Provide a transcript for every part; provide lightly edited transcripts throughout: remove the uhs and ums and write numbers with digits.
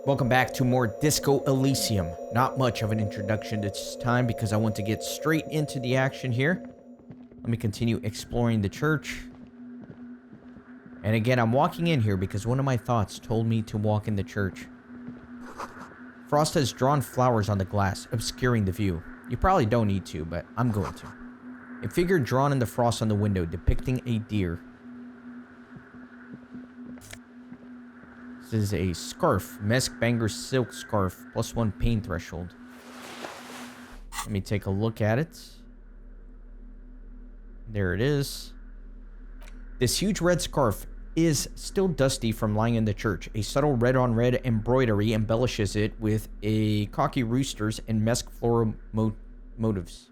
Welcome back to more Disco Elysium. Not much of an introduction this time because I want to get straight into the action here. Let me continue exploring the church. And again, I'm walking in here because one of my thoughts told me to walk in the church. Frost has drawn flowers on the glass, obscuring the view. You probably don't need to, but I'm going to. A figure drawn in the frost on the window depicting a deer. This is a scarf. Mesk Banger Silk Scarf. +1 pain threshold. Let me take a look at it. There it is. This huge red scarf is still dusty from lying in the church. A subtle red-on-red embroidery embellishes it with a cocky roosters and mesk floral motifs.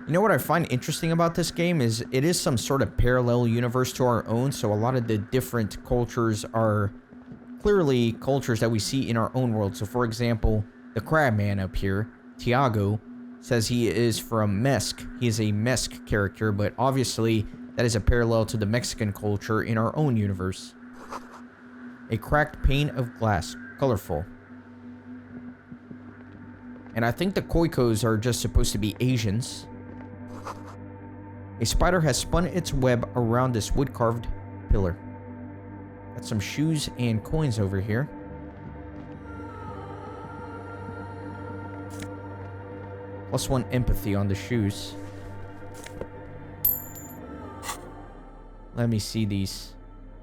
You know what I find interesting about this game is it is some sort of parallel universe to our own, so a lot of the different cultures are clearly cultures that we see in our own world. So for example, the crab man up here, Tiago, says he is from Mesk. He is a Mesk character, but obviously that is a parallel to the Mexican culture in our own universe. A cracked pane of glass, colorful. And I think the Khoikhos are just supposed to be Asians. A spider has spun its web around this wood-carved pillar. Got some shoes and coins over here. +1 empathy on the shoes. Let me see these.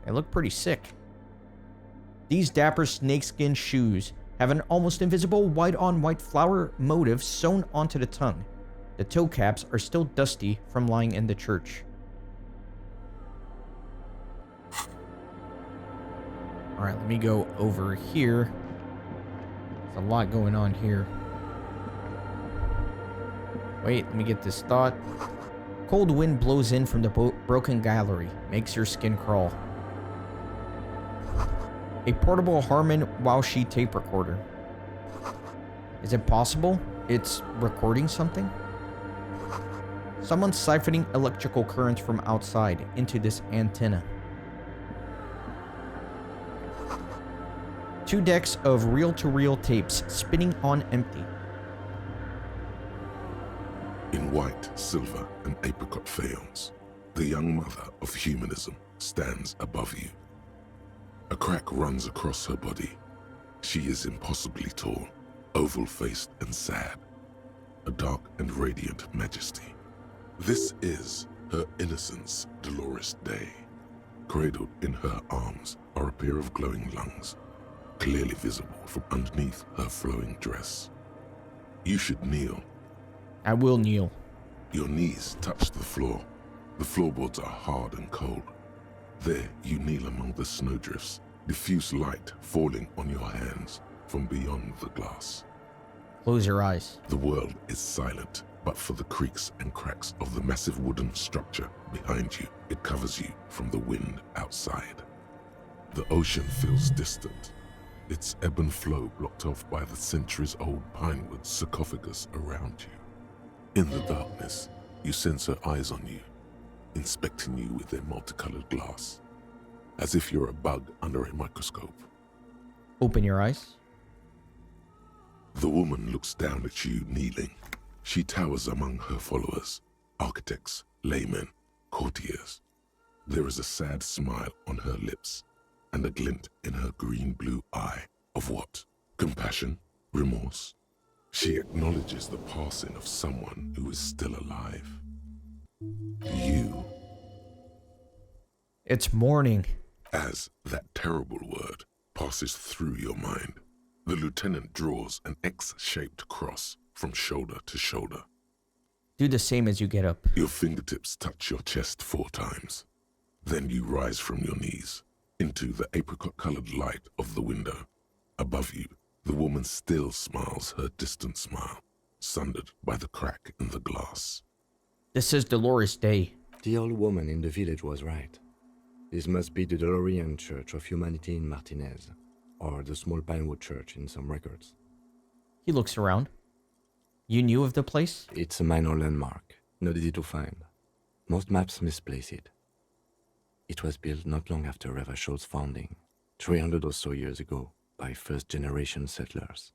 They look pretty sick. These dapper snakeskin shoes have an almost invisible white-on-white flower motif sewn onto the tongue. The toe caps are still dusty from lying in the church. Alright, let me go over here. There's a lot going on here. Wait, let me get this thought. Cold wind blows in from the broken gallery, makes your skin crawl. A portable Harman Waushi tape recorder. Is it possible it's recording something? Someone's siphoning electrical currents from outside into this antenna. 2 decks of reel-to-reel tapes spinning on empty. In white, silver, and apricot faience, the young mother of humanism stands above you. A crack runs across her body. She is impossibly tall, oval-faced and sad. A dark and radiant majesty. This is her innocence, Dolores Day. Cradled in her arms are a pair of glowing lungs, clearly visible from underneath her flowing dress. You should kneel. I will kneel. Your knees touch the floor. The floorboards are hard and cold. There you kneel among the snowdrifts, diffuse light falling on your hands from beyond the glass. Close your eyes. The world is silent, but for the creaks and cracks of the massive wooden structure behind you. It covers you from the wind outside. The ocean feels distant, its ebb and flow blocked off by the centuries-old pinewood sarcophagus around you. In the darkness, you sense her eyes on you, inspecting you with their multicolored glass, as if you're a bug under a microscope. Open your eyes. The woman looks down at you, kneeling. She towers among her followers, architects, laymen, courtiers. There is a sad smile on her lips, and a glint in her green-blue eye of what? Compassion? Remorse? She acknowledges the passing of someone who is still alive. You. It's morning. As that terrible word passes through your mind, the lieutenant draws an X-shaped cross from shoulder to shoulder. Do the same as you get up. Your fingertips touch your chest 4 times. Then you rise from your knees into the apricot-colored light of the window. Above you, the woman still smiles her distant smile, sundered by the crack in the glass. This is Dolores Day. The old woman in the village was right. This must be the Dolorian Church of Humanity in Martinez, or the small Pinewood Church in some records. He looks around. You knew of the place? It's a minor landmark, not easy to find. Most maps misplace it. It was built not long after Revachol's founding. 300 or so years ago by first-generation settlers.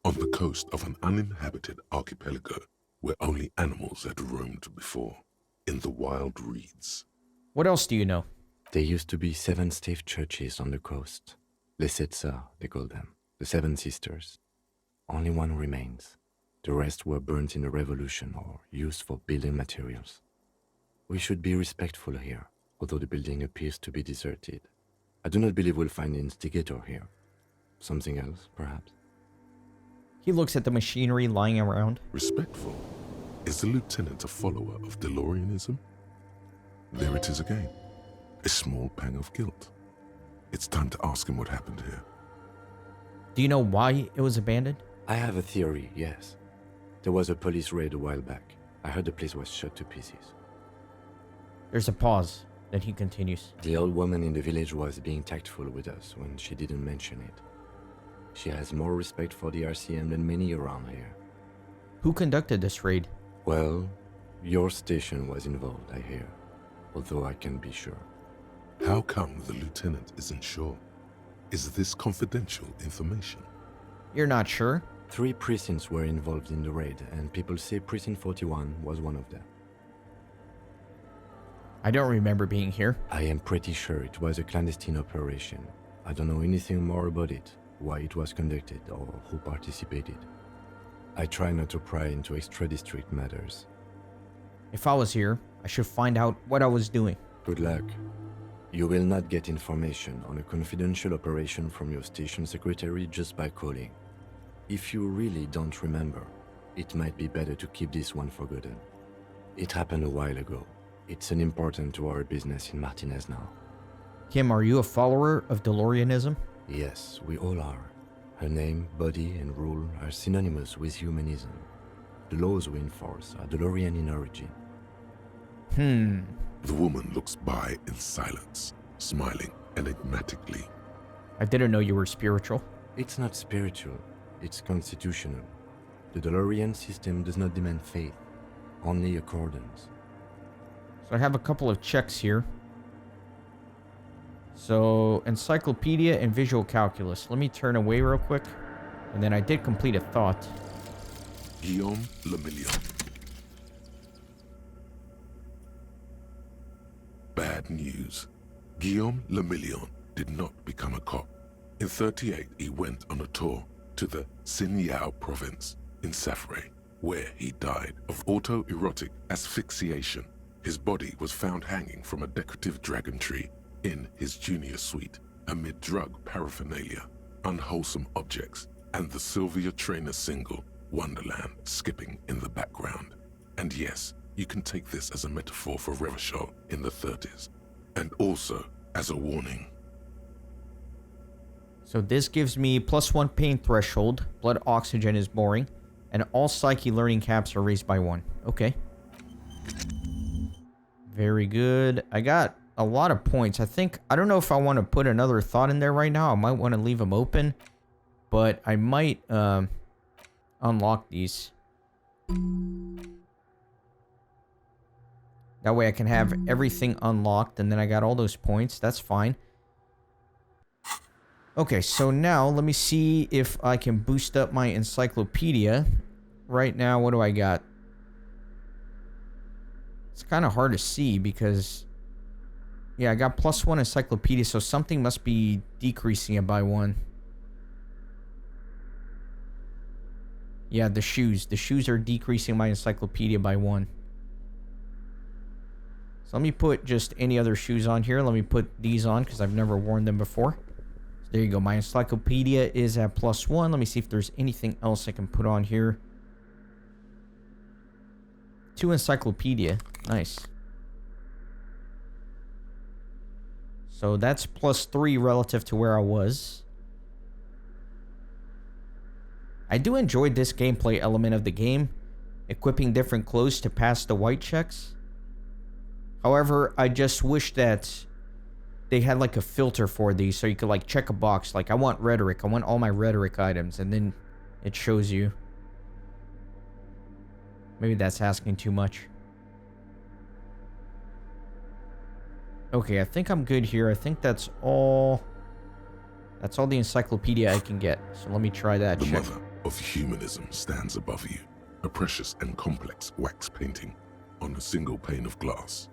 On the coast of an uninhabited archipelago where only animals had roamed before, in the wild reeds. What else do you know? There used to be 7 stave churches on the coast. Les Sept Sœurs, they call them. The 7 sisters. Only one remains. The rest were burnt in the revolution or used for building materials. We should be respectful here, although the building appears to be deserted. I do not believe we'll find the instigator here. Something else, perhaps? He looks at the machinery lying around. Respectful? Is the lieutenant a follower of Deloreanism? There it is again. A small pang of guilt. It's time to ask him what happened here. Do you know why it was abandoned? I have a theory, yes. There was a police raid a while back. I heard the place was shot to pieces. There's a pause. Then he continues. The old woman in the village was being tactful with us when she didn't mention it. She has more respect for the RCM than many around here. Who conducted this raid? Well, your station was involved, I hear. Although I can't be sure. How come the lieutenant isn't sure? Is this confidential information? You're not sure? 3 precincts were involved in the raid, and people say Precinct 41 was one of them. I don't remember being here. I am pretty sure it was a clandestine operation. I don't know anything more about it, why it was conducted, or who participated. I try not to pry into extra-district matters. If I was here, I should find out what I was doing. Good luck. You will not get information on a confidential operation from your station secretary just by calling. If you really don't remember, it might be better to keep this one forgotten. It happened a while ago. It's unimportant to our business in Martinez now. Kim, are you a follower of Deloreanism? Yes, we all are. Her name, body, and rule are synonymous with humanism. The laws we enforce are Delorean in origin. The woman looks by in silence, smiling enigmatically. I didn't know you were spiritual. It's not spiritual, it's constitutional. The Delorean system does not demand faith, only accordance. So I have a couple of checks here. So, encyclopedia and visual calculus. Let me turn away real quick. And then I did complete a thought. Guillaume Lemillion. Bad news. Guillaume Lemillion did not become a cop. In 38, he went on a tour to the Sinyao province in Safre, where he died of autoerotic asphyxiation. His body was found hanging from a decorative dragon tree in his junior suite, amid drug paraphernalia, unwholesome objects, and the Sylvia Trainer single, Wonderland, skipping in the background. And yes, you can take this as a metaphor for Revachol in the 30s, and also as a warning. So this gives me +1 pain threshold, blood oxygen is boring, and all psyche learning caps are raised by 1. Okay. Very good. I got a lot of points. I don't know if I want to put another thought in there right now. I might want to leave them open, but I might unlock these. That way I can have everything unlocked, and then I got all those points. That's fine. Okay, so now let me see if I can boost up my encyclopedia. Right now, what do I got? It's kind of hard to see because... yeah, I got +1 encyclopedia, so something must be decreasing it by 1. Yeah, the shoes. The shoes are decreasing my encyclopedia by 1. So let me put just any other shoes on here. Let me put these on because I've never worn them before. So there you go. My encyclopedia is at +1. Let me see if there's anything else I can put on here. 2 encyclopedia. Nice. So that's +3 relative to where I was. I do enjoy this gameplay element of the game, equipping different clothes to pass the white checks. However, I just wish that they had like a filter for these so you could like check a box like I want rhetoric, I want all my rhetoric items, and then it shows you. Maybe that's asking too much. Okay, I think I'm good here. I think that's all That's all the encyclopedia I can get, so let me try that. The check. mother of humanism stands above you, a precious and complex wax painting on a single pane of glass.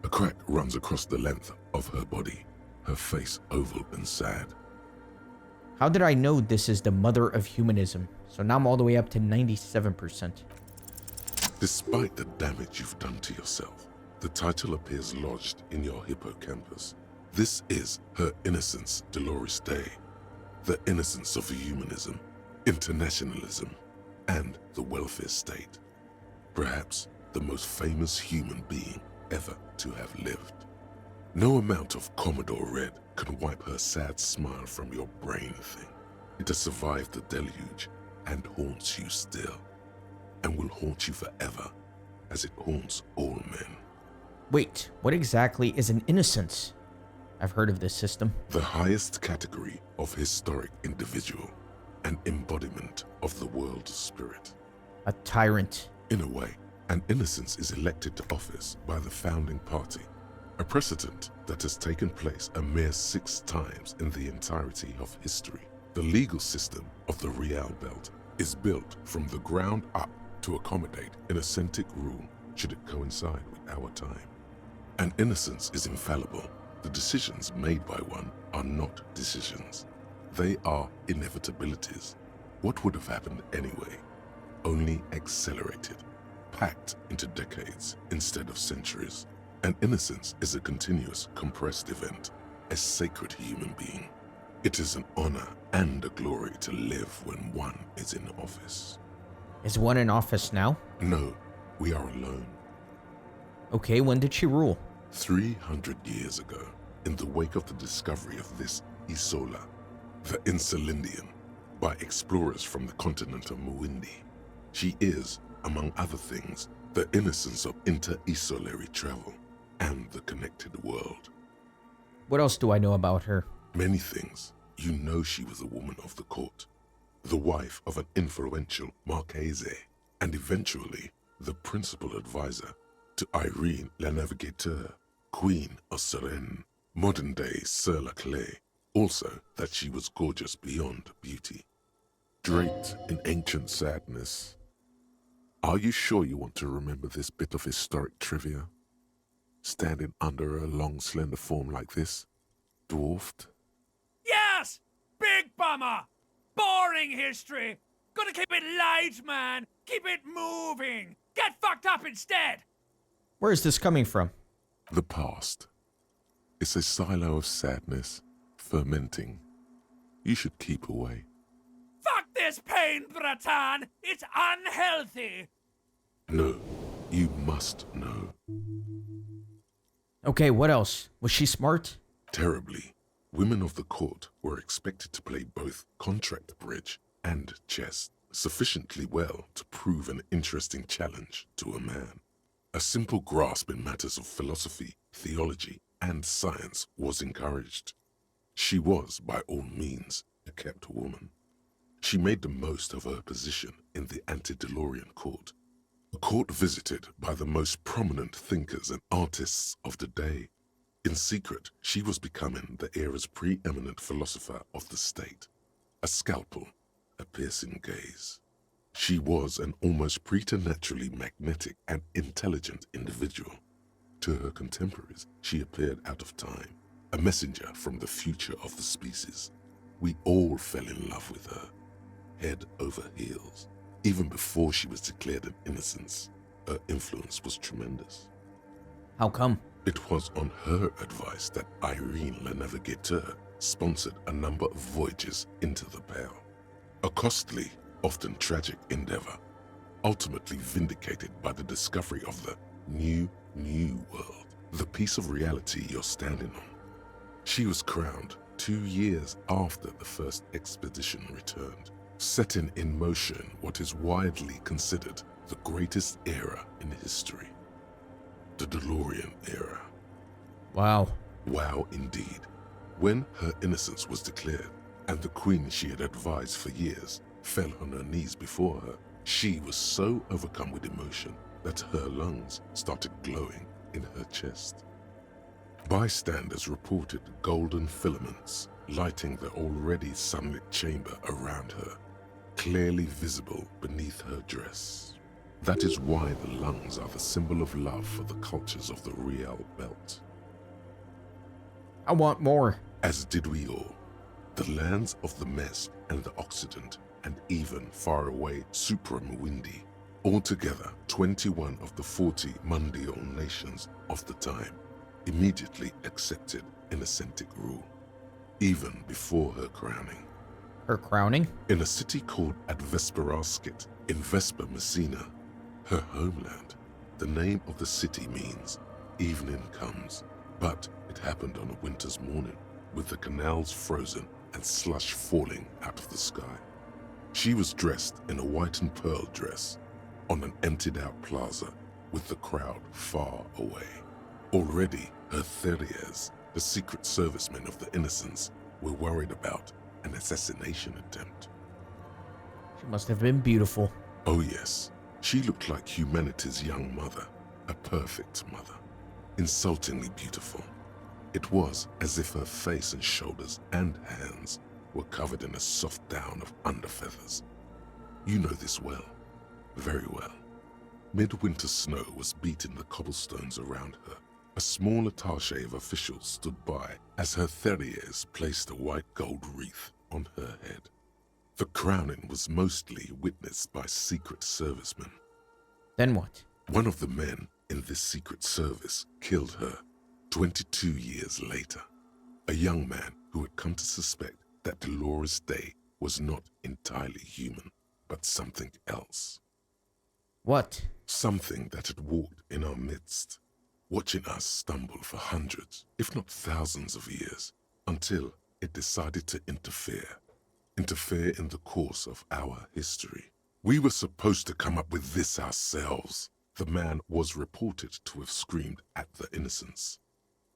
A crack runs across the length of her body, her face oval and sad. How did I know this is the mother of humanism? So now I'm all the way up to 97%. Despite the damage you've done to yourself, the title appears lodged in your hippocampus. This is her innocence, Dolores Day, the innocence of humanism, internationalism, and the welfare state. Perhaps the most famous human being ever to have lived. No amount of Commodore Red can wipe her sad smile from your brain thing. It has survived the deluge and haunts you still, and will haunt you forever, as it haunts all men. Wait, what exactly is an innocence? I've heard of this system. The highest category of historic individual, an embodiment of the world spirit. A tyrant. In a way, an innocence is elected to office by the founding party, a precedent that has taken place a mere 6 times in the entirety of history. The legal system of the Real Belt is built from the ground up to accommodate an ascetic rule should it coincide with our time. An innocence is infallible. The decisions made by one are not decisions. They are inevitabilities. What would have happened anyway? Only accelerated, packed into decades instead of centuries. An innocence is a continuous, compressed event, a sacred human being. It is an honor and a glory to live when one is in office. Is one in office now? No, we are alone. Okay, when did she rule? 300 years ago, in the wake of the discovery of this Isola, the Insulindian, by explorers from the continent of Muindi. She is, among other things, the innocence of inter-isolary travel and the connected world. What else do I know about her? Many things. You know she was a woman of the court, the wife of an influential Marchese, and eventually the principal advisor to Irene La Navigateur, Queen of Suresnes, modern-day Sir La Clé. Also that she was gorgeous beyond beauty. Draped in ancient sadness. Are you sure you want to remember this bit of historic trivia? Standing under a long, slender form like this, dwarfed? Yes! Big bummer! Boring history! Gotta keep it light, man! Keep it moving! Get fucked up instead! Where is this coming from? The past. It's a silo of sadness, fermenting. You should keep away. Fuck this pain, Bratan! It's unhealthy! No, you must know. Okay, what else? Was she smart? Terribly. Women of the court were expected to play both contract bridge and chess sufficiently well to prove an interesting challenge to a man. A simple grasp in matters of philosophy, theology, and science was encouraged. She was, by all means, a kept woman. She made the most of her position in the antediluvian court, a court visited by the most prominent thinkers and artists of the day. In secret, she was becoming the era's preeminent philosopher of the state, a scalpel, a piercing gaze. She was an almost preternaturally magnetic and intelligent individual. To her contemporaries, she appeared out of time, a messenger from the future of the species. We all fell in love with her, head over heels. Even before she was declared an innocence, her influence was tremendous. How come? It was on her advice that Irene La Navigateur sponsored a number of voyages into the Pale. A costly, often tragic endeavor, ultimately vindicated by the discovery of the new world, the piece of reality you're standing on. She was crowned 2 years after the first expedition returned, setting in motion what is widely considered the greatest era in history. The DeLorean era. Wow. Wow, indeed. When her innocence was declared, and the queen she had advised for years fell on her knees before her, she was so overcome with emotion that her lungs started glowing in her chest. Bystanders reported golden filaments lighting the already sunlit chamber around her, clearly visible beneath her dress. That is why the lungs are the symbol of love for the cultures of the Real Belt. I want more. As did we all. The lands of the Mesk and the Occident, and even faraway Supreme Windy. Altogether, 21 of the 40 Mundial nations of the time immediately accepted Innocentic rule, even before her crowning. Her crowning? In a city called Advesperaskit in Vesper Messina, her homeland, the name of the city means evening comes, but it happened on a winter's morning, with the canals frozen and slush falling out of the sky. She was dressed in a white and pearl dress on an emptied-out plaza with the crowd far away. Already, her Theriers, the secret servicemen of the Innocents, were worried about an assassination attempt. She must have been beautiful. Oh yes, she looked like humanity's young mother, a perfect mother, insultingly beautiful. It was as if her face and shoulders and hands were covered in a soft down of underfeathers. You know this well, very well. Midwinter snow was beating the cobblestones around her. A small attaché of officials stood by as her Theriers placed a white gold wreath on her head. The crowning was mostly witnessed by secret servicemen. Then what? One of the men in this secret service killed her 22 years later. A young man who had come to suspect that Dolores Day was not entirely human, but something else. What? Something that had walked in our midst, watching us stumble for hundreds, if not thousands of years, until it decided to interfere in the course of our history. We were supposed to come up with this ourselves, the man was reported to have screamed at the Innocents.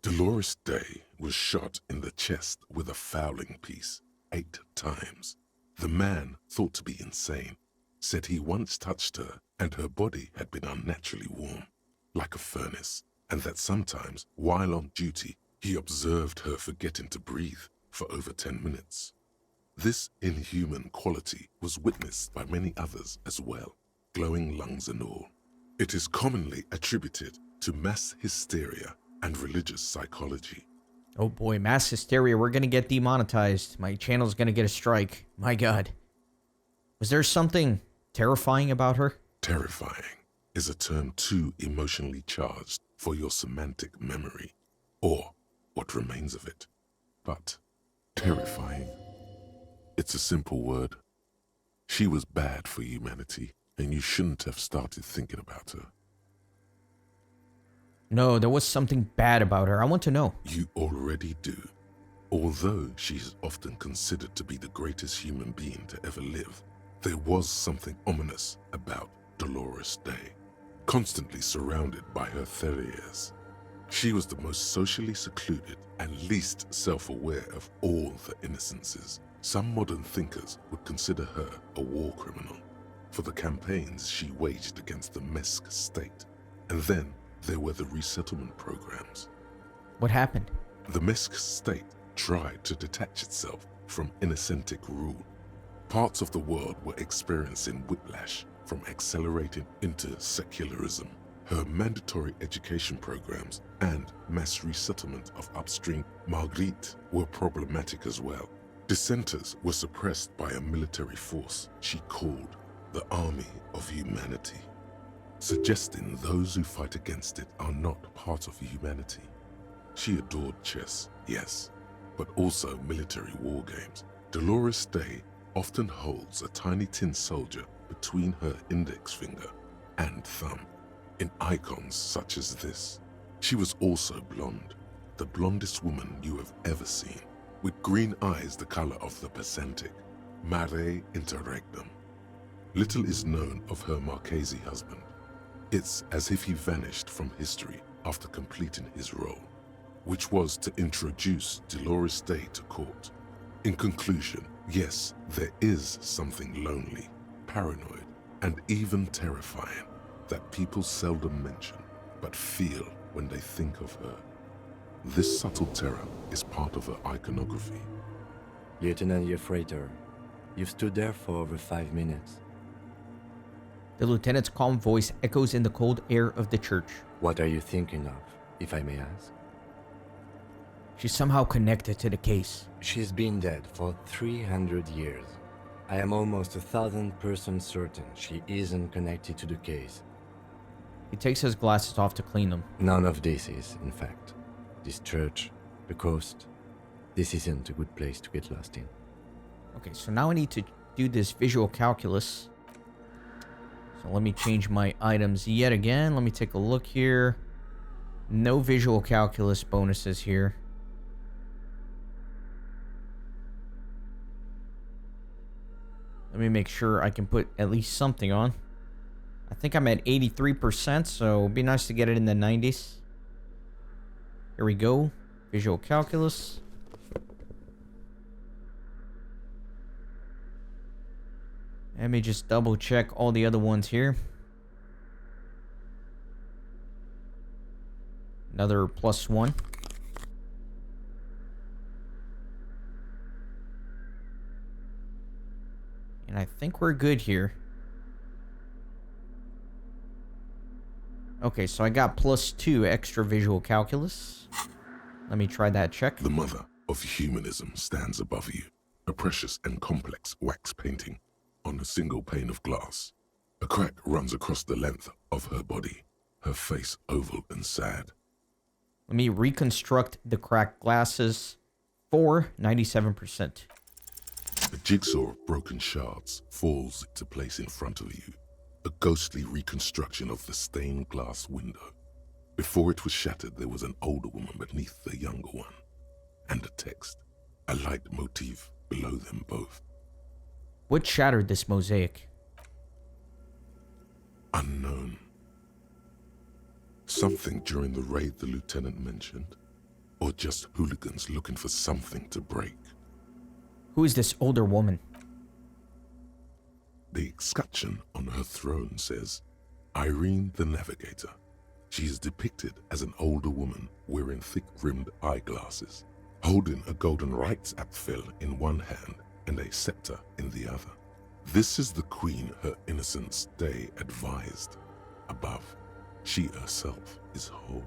Dolores Day was shot in the chest with a fowling piece 8 times. The man, thought to be insane, said he once touched her and her body had been unnaturally warm, like a furnace, and that sometimes, while on duty, he observed her forgetting to breathe for over 10 minutes. This inhuman quality was witnessed by many others as well, glowing lungs and all. It is commonly attributed to mass hysteria and religious psychology. Oh boy, mass hysteria. We're gonna get demonetized. My channel's gonna get a strike. My god. Was there something terrifying about her? Terrifying is a term too emotionally charged for your semantic memory, or what remains of it. But terrifying, it's a simple word. She was bad for humanity, and you shouldn't have started thinking about her. No, there was something bad about her. I want to know. You already do. Although she is often considered to be the greatest human being to ever live, there was something ominous about Dolores Day, constantly surrounded by her Theriers. She was the most socially secluded and least self-aware of all the Innocences. Some modern thinkers would consider her a war criminal for the campaigns she waged against the Mesk state. And then there were the resettlement programs. What happened? The Mesk state tried to detach itself from Innocentic rule. Parts of the world were experiencing whiplash from accelerating into secularism. Her mandatory education programs and mass resettlement of upstream Marguerite were problematic as well. Dissenters were suppressed by a military force she called the Army of Humanity, suggesting those who fight against it are not part of humanity. She adored chess, yes, but also military war games. Dolores Day often holds a tiny tin soldier between her index finger and thumb in icons such as this. She was also blonde, the blondest woman you have ever seen, with green eyes the color of the Pacentic, mare interregnum. Little is known of her Marchese husband. It's as if he vanished from history after completing his role, which was to introduce Dolores Day to court. In conclusion, yes, there is something lonely, paranoid, and even terrifying that people seldom mention, but feel when they think of her. This subtle terror is part of her iconography, Lieutenant Yefreitor, you've stood there for over 5 minutes. The lieutenant's calm voice echoes in the cold air of the church. What are you thinking of, if I may ask? She's somehow connected to the case. She's been dead for 300 years. I am almost 1,000% certain she isn't connected to the case. He takes his glasses off to clean them. None of this is, in fact. This church, the coast, this isn't a good place to get lost in. Okay, so now I need to do this visual calculus. So let me change my items yet again. Let me take a look here. No visual calculus bonuses here. Let me make sure I can put at least something on. I think I'm at 83%, so it'd be nice to get it in the 90s. Here we go. Visual calculus. Let me just double check all the other ones here. Another +1. And I think we're good here. Okay, so I got +2 extra visual calculus. Let me try that check. The mother of humanism stands above you, a precious and complex wax painting on a single pane of glass. A crack runs across the length of her body, her face oval and sad. Let me reconstruct the cracked glasses for 97%. A jigsaw of broken shards falls into place in front of you, a ghostly reconstruction of the stained glass window. Before it was shattered, there was an older woman beneath the younger one, and a text, a light motif below them both. What shattered this mosaic? Unknown. Something during the raid the lieutenant mentioned, or just hooligans looking for something to break. Who is this older woman? The escutcheon on her throne says, Irene the Navigator. She is depicted as an older woman wearing thick-rimmed eyeglasses, holding a golden rights apfel in one hand and a scepter in the other. This is the queen her innocence day advised. Above, she herself is whole.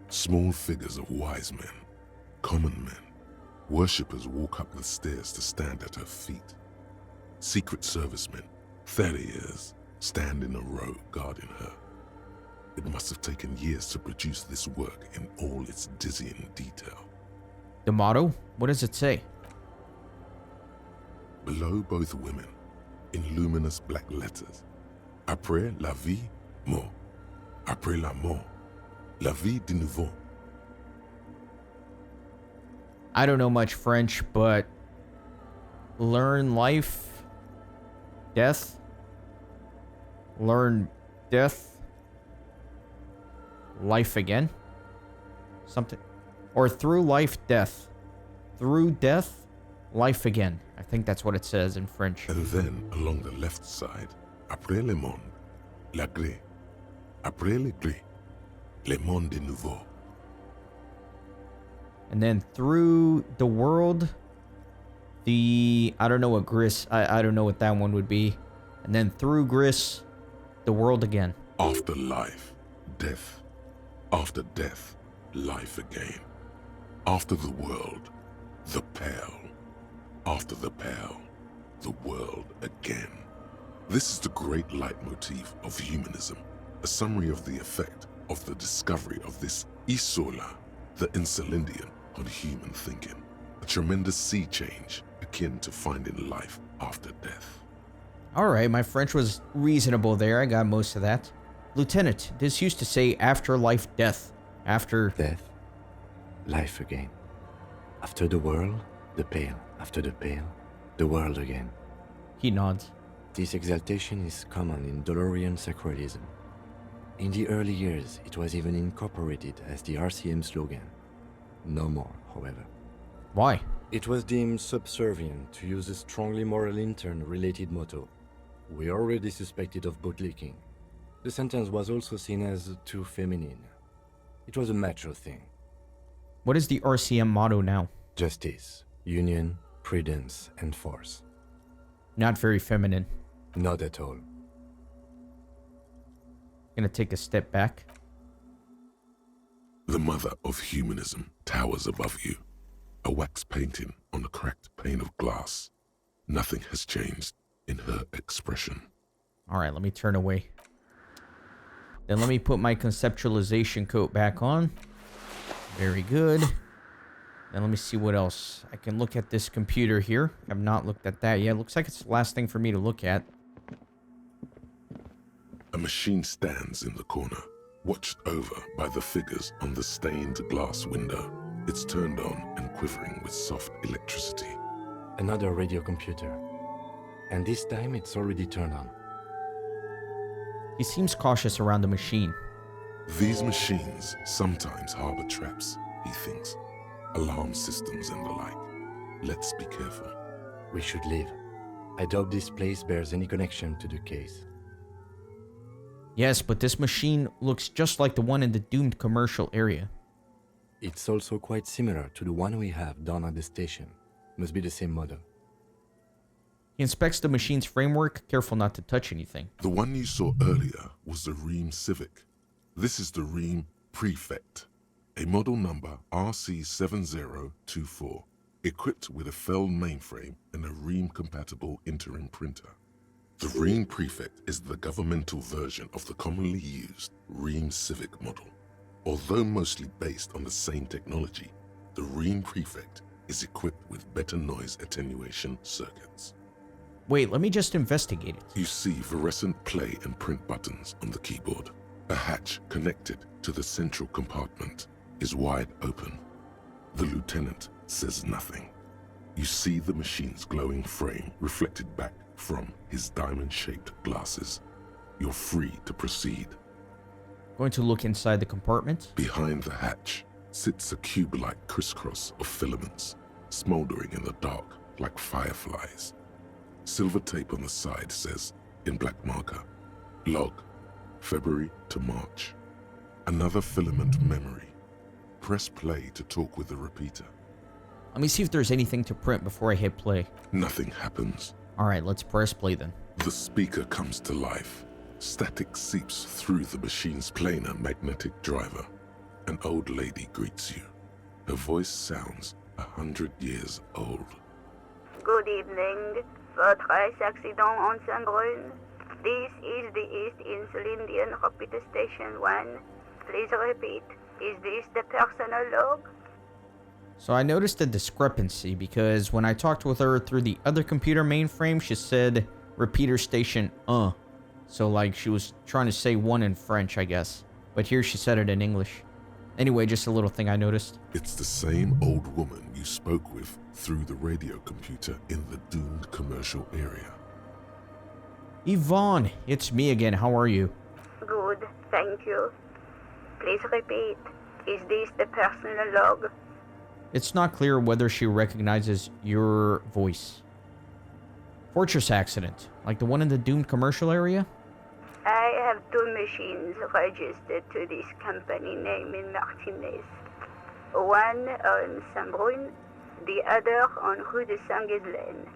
Small figures of wise men, common men, worshippers walk up the stairs to stand at her feet. Secret servicemen, Theriers, stand in a row guarding her. It must have taken years to produce this work in all its dizzying detail. The motto? What does it say? Below both women, in luminous black letters, Après la vie, mort. Après la mort, la vie de nouveau. I don't know much French, but learn life, death, learn death, life again, something, or through life, death, through death, life again. I think that's what it says in French. And then along the left side, après le monde, la gré. Après le gré, le monde de nouveau. And then through the world, I don't know what gris, I don't know what that one would be. And then through gris, the world again. After life, death. After death, life again. After the world, the pale. After the pale, the world again. This is the great leitmotif of humanism, a summary of the effect of the discovery of this Isola, the Insulindian, on human thinking. A tremendous sea change akin to finding life after death. Alright, my French was reasonable there. I got most of that. Lieutenant, this used to say afterlife, death. After... Death, life again. After the world, the pale. After the pale, the world again. He nods. This exaltation is common in Dolorian sacralism. In the early years, it was even incorporated as the RCM slogan. No more, however. Why? It was deemed subservient to use a strongly moral intern-related motto. We already suspected of bootlicking. The sentence was also seen as too feminine. It was a macho thing. What is the RCM motto now? Justice, union, prudence, and force. Not very feminine. Not at all. Gonna take a step back. The mother of humanism towers above you, a wax painting on a cracked pane of glass. Nothing has changed in her expression. Alright, let me turn away. Then let me put my conceptualization coat back on. Very good. Then let me see what else. I can look at this computer here. I've not looked at that yet. Looks like it's the last thing for me to look at. A machine stands in the corner, watched over by the figures on the stained glass window. It's turned on and quivering with soft electricity. Another radio computer. And this time it's already turned on. He seems cautious around the machine. These machines sometimes harbor traps, he thinks. Alarm systems and the like. Let's be careful. We should leave. I doubt this place bears any connection to the case. Yes, but this machine looks just like the one in the doomed commercial area. It's also quite similar to the one we have down at the station. Must be the same model. He inspects the machine's framework, careful not to touch anything. The one you saw earlier was the Ream Civic. This is the Ream Prefect, a model number RC7024, equipped with a Fell mainframe and a Ream-compatible interim printer. The Ream Prefect is the governmental version of the commonly used Ream Civic model. Although mostly based on the same technology, the Ream Prefect is equipped with better noise attenuation circuits. Wait, let me just investigate it. You see fluorescent play and print buttons on the keyboard. A hatch connected to the central compartment is wide open. The lieutenant says nothing. You see the machine's glowing frame reflected back from his diamond-shaped glasses. You're free to proceed. Going to look inside the compartment. Behind the hatch sits a cube-like crisscross of filaments, smoldering in the dark like fireflies. Silver tape on the side says, in black marker, log, February to March. Another filament memory. Press play to talk with the repeater. Let me see if there's anything to print before I hit play. Nothing happens. Alright, let's press play then. The speaker comes to life. Static seeps through the machine's planar magnetic driver. An old lady greets you. Her voice sounds 100 years old. Good evening. Votre accident on Saint-Brun. This is the East Insulindian Repeater Station 1. Please repeat. Is this the personal log? So I noticed a discrepancy because when I talked with her through the other computer mainframe, she said repeater station So like she was trying to say one in French, I guess. But here she said it in English. Anyway, just a little thing I noticed. It's the same old woman you spoke with through the radio computer in the doomed commercial area. Yvonne, it's me again. How are you? Good, thank you. Please repeat. Is this the personal log? It's not clear whether she recognizes your voice. Fortress accident, like the one in the doomed commercial area? I have two machines registered to this company name in Martinez. One on Saint-Brun, the other on Rue de Saint-Ghislaine.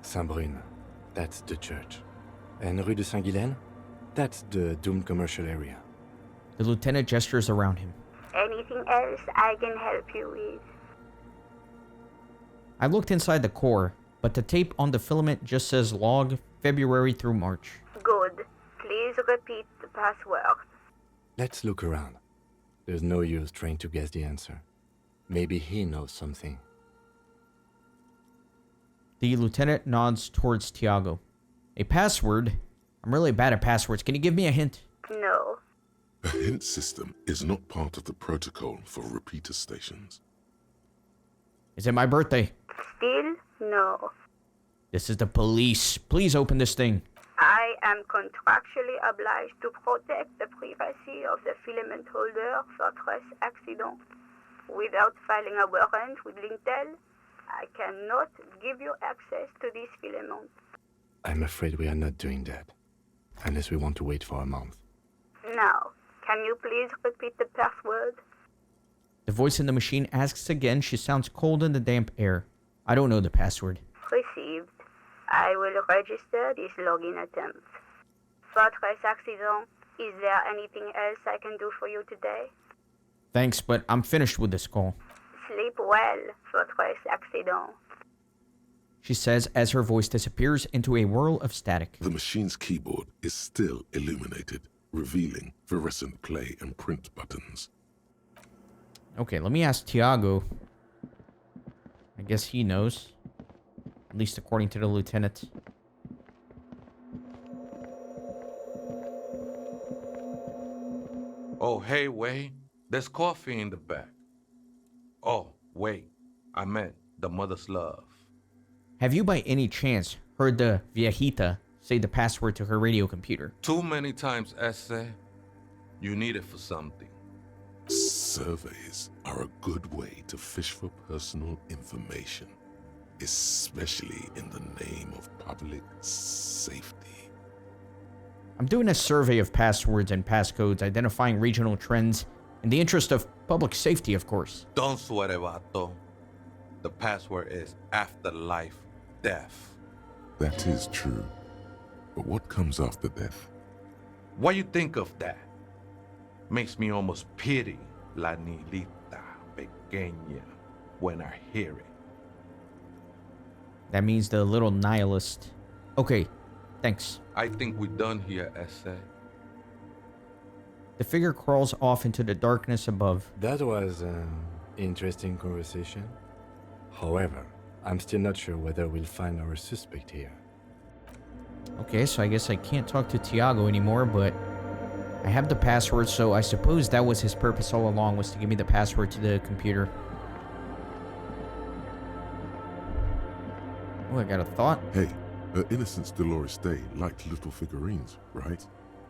Saint-Brun, that's the church. And Rue de Saint-Ghislaine, that's the doomed commercial area. The lieutenant gestures around him. Anything else I can help you with? I looked inside the core, but the tape on the filament just says log February through March. Good. Please repeat the password. Let's look around. There's no use trying to guess the answer. Maybe he knows something. The lieutenant nods towards Tiago. A password? I'm really bad at passwords. Can you give me a hint? No. A hint system is not part of the protocol for repeater stations. Is it my birthday? Still no. This is the police. Please open this thing. I am contractually obliged to protect the privacy of the filament holder for stress accident. Without filing a warrant with Lintel, I cannot give you access to this filament. I'm afraid we are not doing that. Unless we want to wait for a month. Now, can you please repeat the password? The voice in the machine asks again. She sounds cold in the damp air. I don't know the password. Received. I will register this login attempt. Fortress Accident, is there anything else I can do for you today? Thanks, but I'm finished with this call. Sleep well, Fortress Accident. She says as her voice disappears into a whirl of static. The machine's keyboard is still illuminated, revealing fluorescent play and print buttons. Okay, let me ask Tiago. I guess he knows. At least according to the lieutenant. Oh, hey, Wei. There's coffee in the back. Oh, wait. I meant the mother's love. Have you by any chance heard the viejita say the password to her radio computer? Too many times, Ese. You need it for something. Surveys are a good way to fish for personal information, especially in the name of public safety. I'm doing a survey of passwords and passcodes, identifying regional trends in the interest of public safety, of course. Don't sweat it, vato. The password is afterlife death. That is true. But what comes after death? What you think of that? Makes me almost pity La Nilita Pequeña when I hear it. That means the little nihilist. Okay, thanks. I think we're done here, Ese. The figure crawls off into the darkness above. That was an interesting conversation. However, I'm still not sure whether we'll find our suspect here. Okay, so I guess I can't talk to Tiago anymore, but I have the password, so I suppose that was his purpose all along, was to give me the password to the computer. Oh, I got a thought. Hey, her Innocence Dolores Day liked little figurines, right?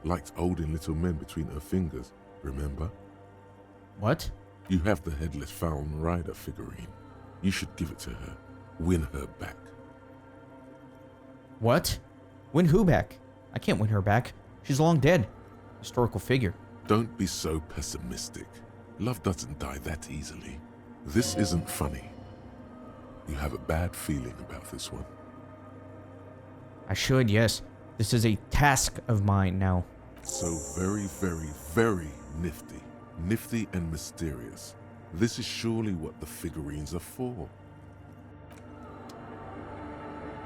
Liked holding little men between her fingers, remember? What? You have the Headless Falcon Rider figurine. You should give it to her. Win her back. What? Win who back? I can't win her back. She's long dead. Historical figure. Don't be so pessimistic. Love doesn't die that easily. This isn't funny. You have a bad feeling about this one. I should, yes. This is a task of mine now. So very, very, very nifty. Nifty and mysterious. This is surely what the figurines are for.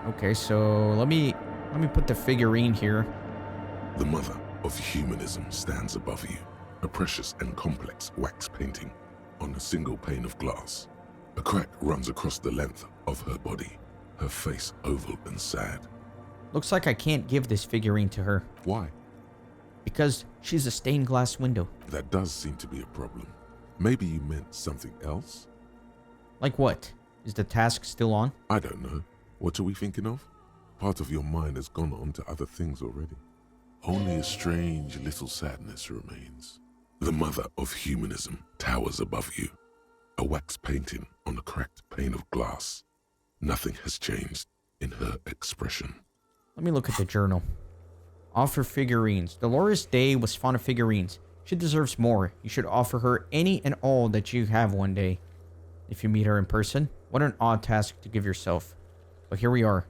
Okay, so let me put the figurine here. The mother of humanism stands above you, a precious and complex wax painting on a single pane of glass. A crack runs across the length of her body, her face oval and sad. Looks like I can't give this figurine to her. Why? Because she's a stained glass window. That does seem to be a problem. Maybe you meant something else? Like what? Is the task still on? I don't know. What are we thinking of? Part of your mind has gone on to other things already. Only a strange little sadness remains. The mother of humanism towers above you, a wax painting on a cracked pane of glass. Nothing has changed in her expression. Let me look at the journal. Offer figurines. Dolores Day was fond of figurines. She deserves more. You should offer her any and all that you have one day. If you meet her in person, what an odd task to give yourself. But here we are.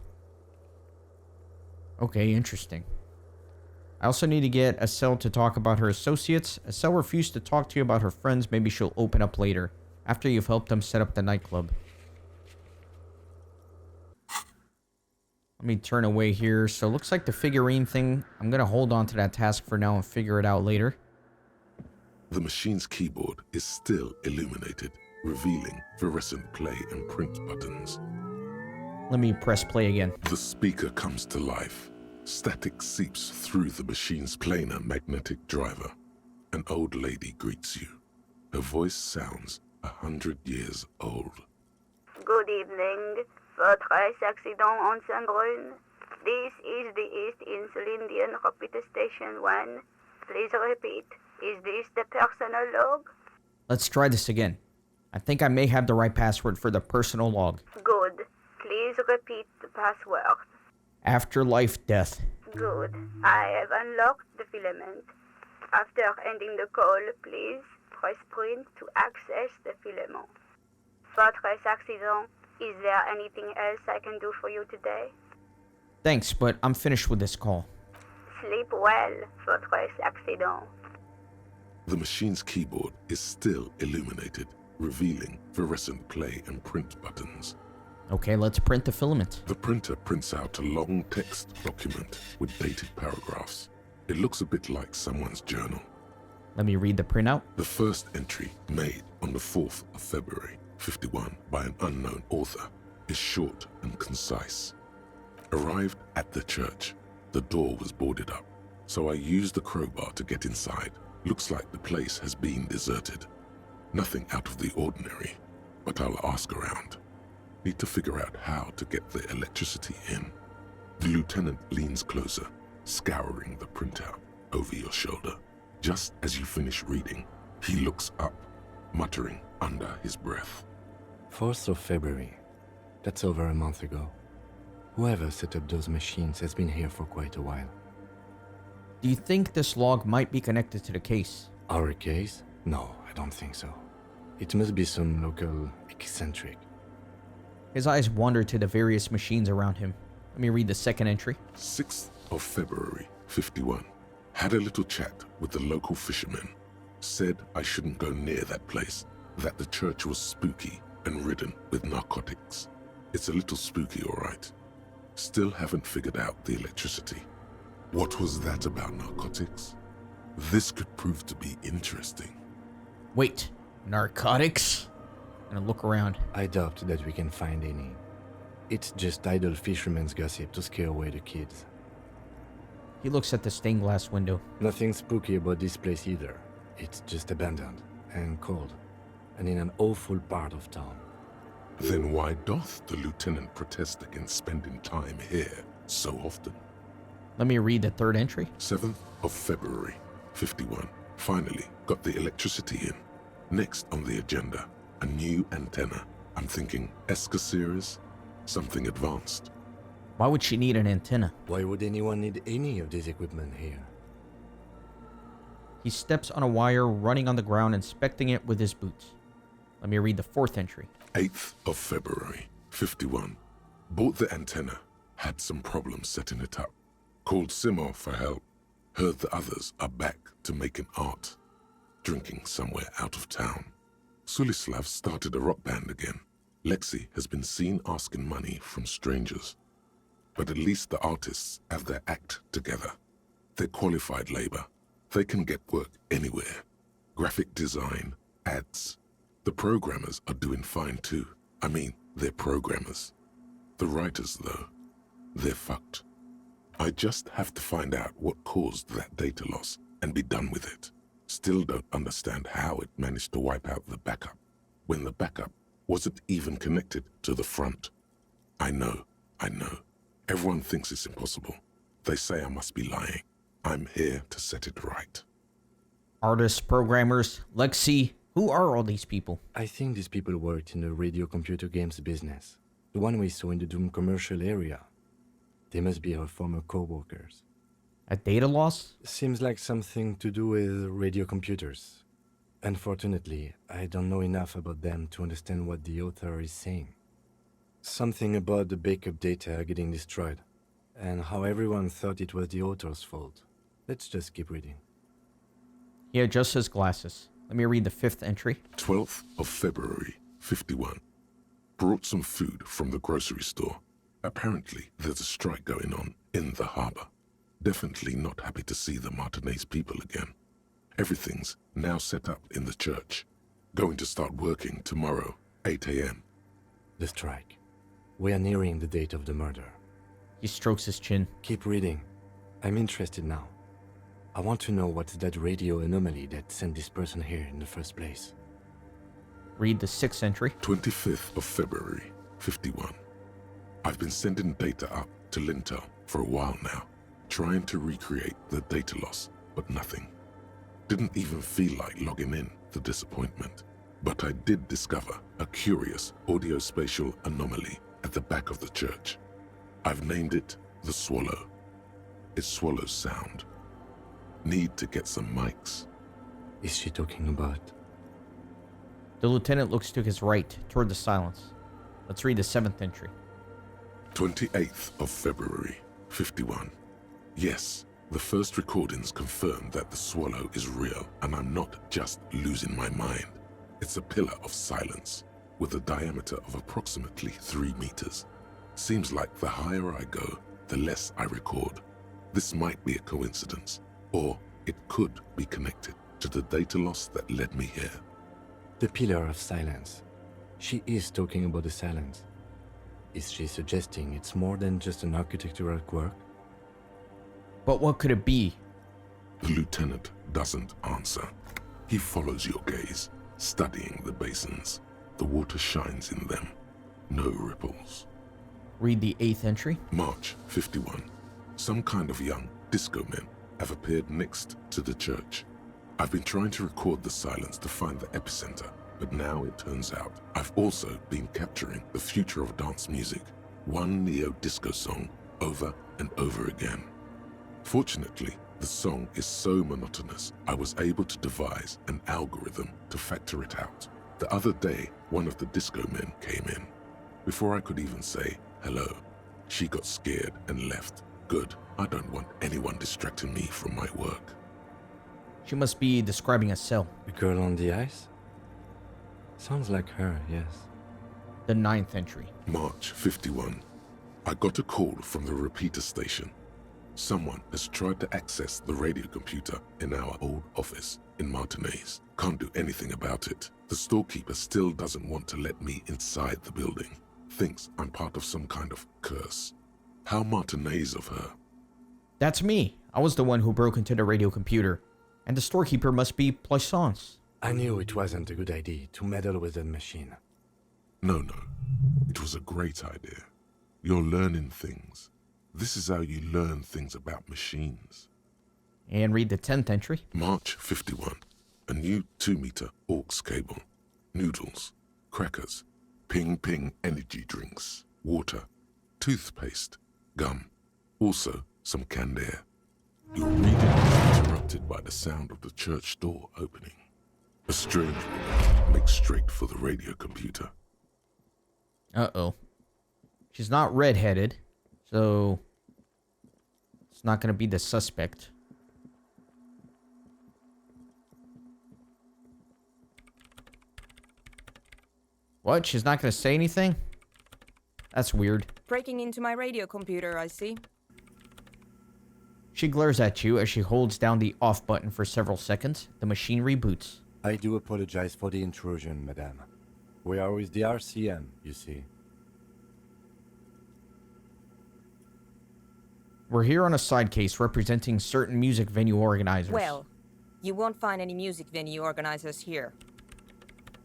Okay, interesting. I also need to get Estelle to talk about her associates. Estelle refused to talk to you about her friends. Maybe she'll open up later, after you've helped them set up the nightclub. Let me turn away here. So it looks like the figurine thing, I'm going to hold on to that task for now and figure it out later. The machine's keyboard is still illuminated, revealing fluorescent play and print buttons. Let me press play again. The speaker comes to life. Static seeps through the machine's planar magnetic driver. An old lady greets you. Her voice sounds 100 years old. Good evening. Fortress Accident on Saint-Brun. This is the East Insulindian Repeater Station 1. Please repeat. Is this the personal log? Let's try this again. I think I may have the right password for the personal log. Good. Please repeat the password. Afterlife death. Good. I have unlocked the filament. After ending the call, please press print to access the filament. Fortress Accident, Is there anything else I can do for you today? Thanks, but I'm finished with this call. Sleep well, Fortress Accident. The machine's keyboard is still illuminated, revealing fluorescent play and print buttons. Okay, let's print the filament. The printer prints out a long text document with dated paragraphs. It looks a bit like someone's journal. Let me read the printout. The first entry, made on the 4th of February, 51, by an unknown author, is short and concise. Arrived at the church. The door was boarded up, so I used the crowbar to get inside. Looks like the place has been deserted. Nothing out of the ordinary, but I'll ask around. Need to figure out how to get the electricity in. The lieutenant leans closer, scouring the printout over your shoulder. Just as you finish reading, he looks up, muttering under his breath. 4th of February. That's over a month ago. Whoever set up those machines has been here for quite a while. Do you think this log might be connected to the case? Our case? No, I don't think so. It must be some local eccentric. His eyes wander to the various machines around him. Let me read the second entry. 6th of February, 51. Had a little chat with the local fishermen. Said I shouldn't go near that place, that the church was spooky and ridden with narcotics. It's a little spooky, all right. Still haven't figured out the electricity. What was that about narcotics? This could prove to be interesting. Wait, narcotics? I'm gonna look around. I doubt that we can find any. It's just idle fishermen's gossip to scare away the kids. He looks at the stained glass window. Nothing spooky about this place either. It's just abandoned and cold, and in an awful part of town. Then why doth the lieutenant protest against spending time here so often? Let me read the third entry. 7th of February, 51. Finally got the electricity in. Next on the agenda, a new antenna. I'm thinking ESCA series, something advanced. Why would she need an antenna? Why would anyone need any of this equipment here? He steps on a wire, running on the ground, inspecting it with his boots. Let me read the fourth entry. 8th of February, 51. Bought the antenna. Had some problems setting it up. Called Simon for help. Heard the others are back to making art. Drinking somewhere out of town. Sulislav started a rock band again. Lexi has been seen asking money from strangers. But at least the artists have their act together. They're qualified labor. They can get work anywhere. Graphic design, ads. The programmers are doing fine too. I mean, they're programmers. The writers, though, they're fucked. I just have to find out what caused that data loss and be done with it. Still don't understand how it managed to wipe out the backup, when the backup wasn't even connected to the front. I know. Everyone thinks it's impossible. They say I must be lying. I'm here to set it right. Artists, programmers, Lexi, who are all these people? I think these people worked in the radio computer games business. The one we saw in the Doom commercial area. They must be our former co-workers. A data loss? Seems like something to do with radio computers. Unfortunately, I don't know enough about them to understand what the author is saying. Something about the backup data getting destroyed, and how everyone thought it was the author's fault. Let's just keep reading. He adjusts his glasses. Let me read the fifth entry. 12th of February, 51. Brought some food from the grocery store. Apparently, there's a strike going on in the harbor. Definitely not happy to see the Martinez people again. Everything's now set up in the church. Going to start working tomorrow, 8 a.m. The strike. We are nearing the date of the murder. He strokes his chin. Keep reading. I'm interested now. I want to know what's that radio anomaly that sent this person here in the first place. Read the sixth entry. 25th of February, 51. I've been sending data up to Lintel for a while now, trying to recreate the data loss, but nothing. Didn't even feel like logging in, the disappointment. But I did discover a curious audio-spatial anomaly at the back of the church. I've named it the Swallow. It swallows sound. Need to get some mics. Is she talking about? The lieutenant looks to his right, toward the silence. Let's read the 7th entry. 28th of February, 51. Yes, the first recordings confirm that the swallow is real, and I'm not just losing my mind. It's a pillar of silence, with a diameter of approximately 3 meters. Seems like the higher I go, the less I record. This might be a coincidence, or it could be connected to the data loss that led me here. The pillar of silence. She is talking about the silence. Is she suggesting it's more than just an architectural quirk? But what could it be? The lieutenant doesn't answer. He follows your gaze, studying the basins. The water shines in them. No ripples. Read the 8th entry. March 51. Some kind of young disco men have appeared next to the church. I've been trying to record the silence to find the epicenter, but now it turns out I've also been capturing the future of dance music, one neo-disco song over and over again. Fortunately, the song is so monotonous, I was able to devise an algorithm to factor it out. The other day, one of the disco men came in. Before I could even say hello, she got scared and left. Good, I don't want anyone distracting me from my work. She must be describing a cell. The girl on the ice? Sounds like her, yes. The 9th entry. March 51. I got a call from the repeater station. Someone has tried to access the radio computer in our old office in Martinez. Can't do anything about it. The storekeeper still doesn't want to let me inside the building. Thinks I'm part of some kind of curse. How Martinez of her. That's me. I was the one who broke into the radio computer. And the storekeeper must be Poissons. I knew it wasn't a good idea to meddle with the machine. No. It was a great idea. You're learning things. This is how you learn things about machines. And read the 10th entry. March 51. A new 2-meter aux cable. Noodles. Crackers. Ping energy drinks. Water. Toothpaste. Gum. Also some canned air. Your reading is interrupted by the sound of the church door opening. A strange woman makes straight for the radio computer. Uh-oh. She's not redheaded, so it's not going to be the suspect. What? She's not going to say anything? That's weird. Breaking into my radio computer, I see. She glares at you as she holds down the off button for several seconds. The machine reboots. I do apologize for the intrusion, madame. We are with the RCM, you see. We're here on a side case representing certain music venue organizers. Well, you won't find any music venue organizers here.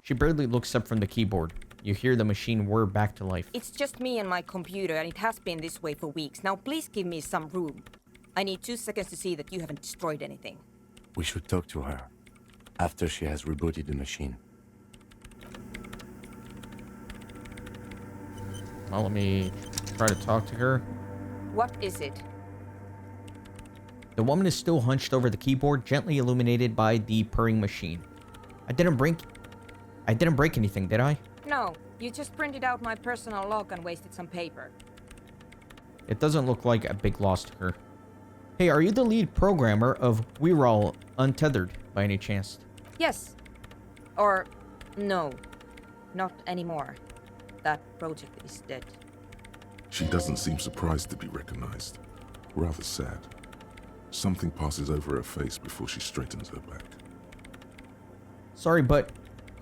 She barely looks up from the keyboard. You hear the machine whir back to life. It's just me and my computer, and it has been this way for weeks. Now please give me some room. I need 2 seconds to see that you haven't destroyed anything. We should talk to her after she has rebooted the machine. Well, let me try to talk to her. What is it? The woman is still hunched over the keyboard, gently illuminated by the purring machine. I didn't break anything, did I? No, you just printed out my personal log and wasted some paper. It doesn't look like a big loss to her. Hey, are you the lead programmer of We're All Untethered, by any chance? Yes. Or, no. Not anymore. That project is dead. She doesn't seem surprised to be recognized. Rather sad. Something passes over her face before she straightens her back. Sorry, but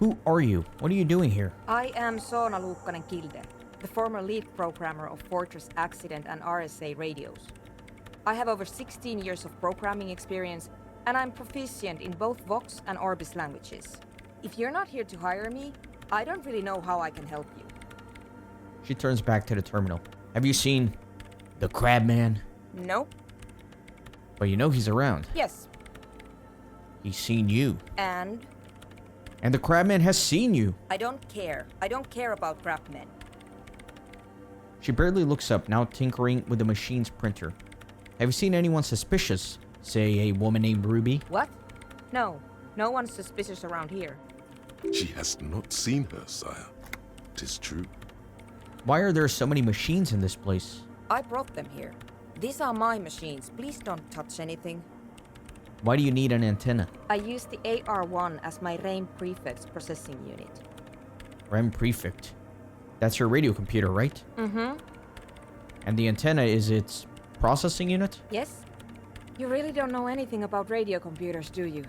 who are you? What are you doing here? I am Soona Luukkanen-Kilde, the former lead programmer of Fortress Accident and RSA radios. I have over 16 years of programming experience, and I'm proficient in both Vox and Orbis languages. If you're not here to hire me, I don't really know how I can help you. She turns back to the terminal. Have you seen the Crabman? Nope. But you know he's around. Yes. He's seen you. And? And the Crabman has seen you. I don't care. I don't care about crabmen. She barely looks up, now tinkering with the machine's printer. Have you seen anyone suspicious? Say a woman named Ruby? What? No. No one's suspicious around here. She has not seen her, sire. 'Tis true. Why are there so many machines in this place? I brought them here. These are my machines. Please don't touch anything. Why do you need an antenna? I use the AR1 as my RAIN prefix processing unit. RAM Prefect. That's your radio computer, right? Mm-hmm. And the antenna is its processing unit? Yes? You really don't know anything about radio computers, do you?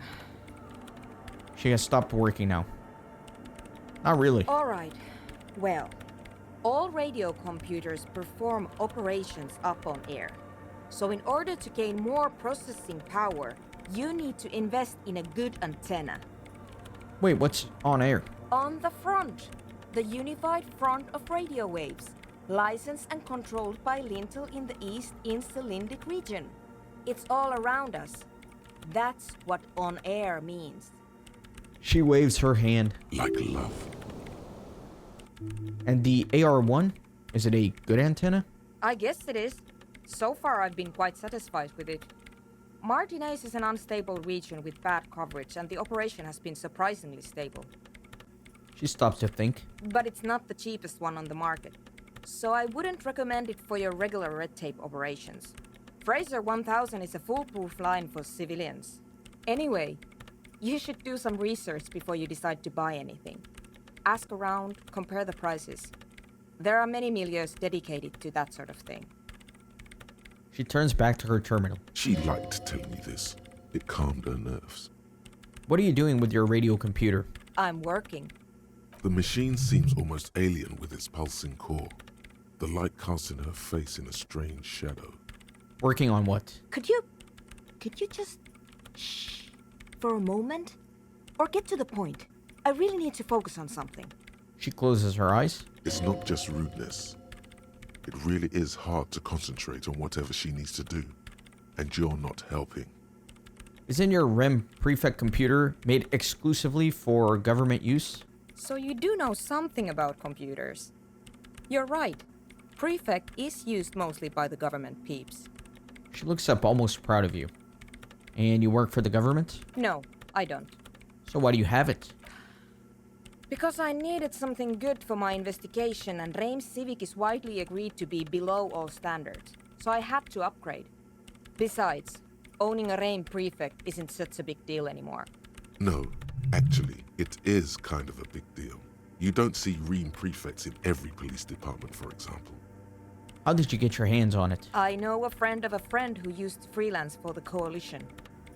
She has stopped working now. Not really. All right. Well, all radio computers perform operations up on air. So in order to gain more processing power, you need to invest in a good antenna. Wait, what's on air? On the front, the unified front of radio waves, licensed and controlled by Lintel in the East Insulindic region. It's all around us. That's what on air means. She waves her hand. Like love. And the AR1? Is it a good antenna? I guess it is. So far, I've been quite satisfied with it. Martinez is an unstable region with bad coverage, and the operation has been surprisingly stable. She stops to think. But it's not the cheapest one on the market. So I wouldn't recommend it for your regular red tape operations. Fraser 1000 is a foolproof line for civilians. Anyway, you should do some research before you decide to buy anything. Ask around, compare the prices. There are many milieus dedicated to that sort of thing. She turns back to her terminal. She liked telling me this. It calmed her nerves. What are you doing with your radio computer? I'm working. The machine seems almost alien with its pulsing core. The light casting her face in a strange shadow. Working on what? Could you just shh for a moment? Or get to the point. I really need to focus on something. She closes her eyes. It's not just rudeness. It really is hard to concentrate on whatever she needs to do. And you're not helping. Isn't your REM Prefect computer made exclusively for government use? So you do know something about computers. You're right. Prefect is used mostly by the government peeps. She looks up almost proud of you. And you work for the government? No, I don't. So why do you have it? Because I needed something good for my investigation, and Reims Civic is widely agreed to be below all standards. So I had to upgrade. Besides, owning a Reims Prefect isn't such a big deal anymore. No, actually, it is kind of a big deal. You don't see Ream prefects in every police department, for example. How did you get your hands on it? I know a friend of a friend who used to freelance for the Coalition.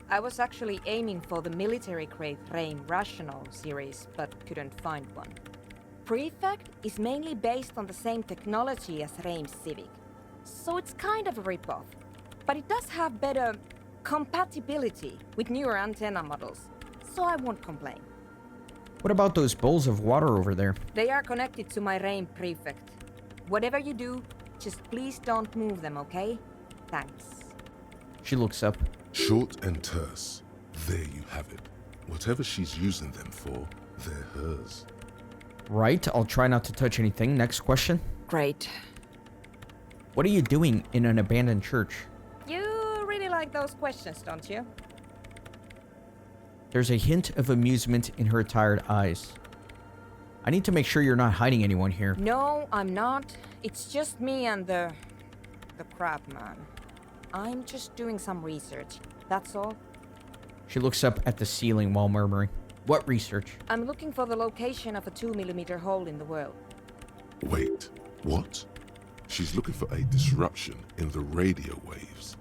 I was actually aiming for the military-grade Reim Rational series, but couldn't find one. Prefect is mainly based on the same technology as Reims Civic, so it's kind of a ripoff. But it does have better compatibility with newer antenna models, so I won't complain. What about those bowls of water over there? They are connected to my Reim Prefect. Whatever you do, just please don't move them, okay? Thanks. She looks up. Short and terse. There you have it. Whatever she's using them for, they're hers. Right, I'll try not to touch anything. Next question. Great. What are you doing in an abandoned church? You really like those questions, don't you? There's a hint of amusement in her tired eyes. I need to make sure you're not hiding anyone here. No, I'm not. It's just me and the crab man. I'm just doing some research. That's all. She looks up at the ceiling while murmuring. What research? I'm looking for the location of a 2mm hole in the world. Wait, what? She's looking for a disruption in the radio waves.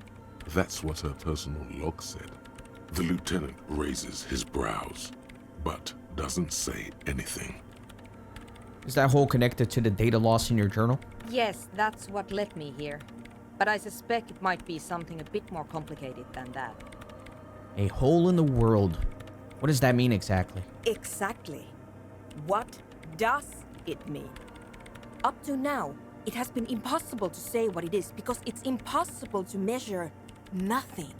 That's what her personal log said. The lieutenant raises his brows, but doesn't say anything. Is that hole connected to the data loss in your journal? Yes, that's what led me here. But I suspect it might be something a bit more complicated than that. A hole in the world. What does that mean exactly? Exactly. What does it mean? Up to now, it has been impossible to say what it is because it's impossible to measure nothing.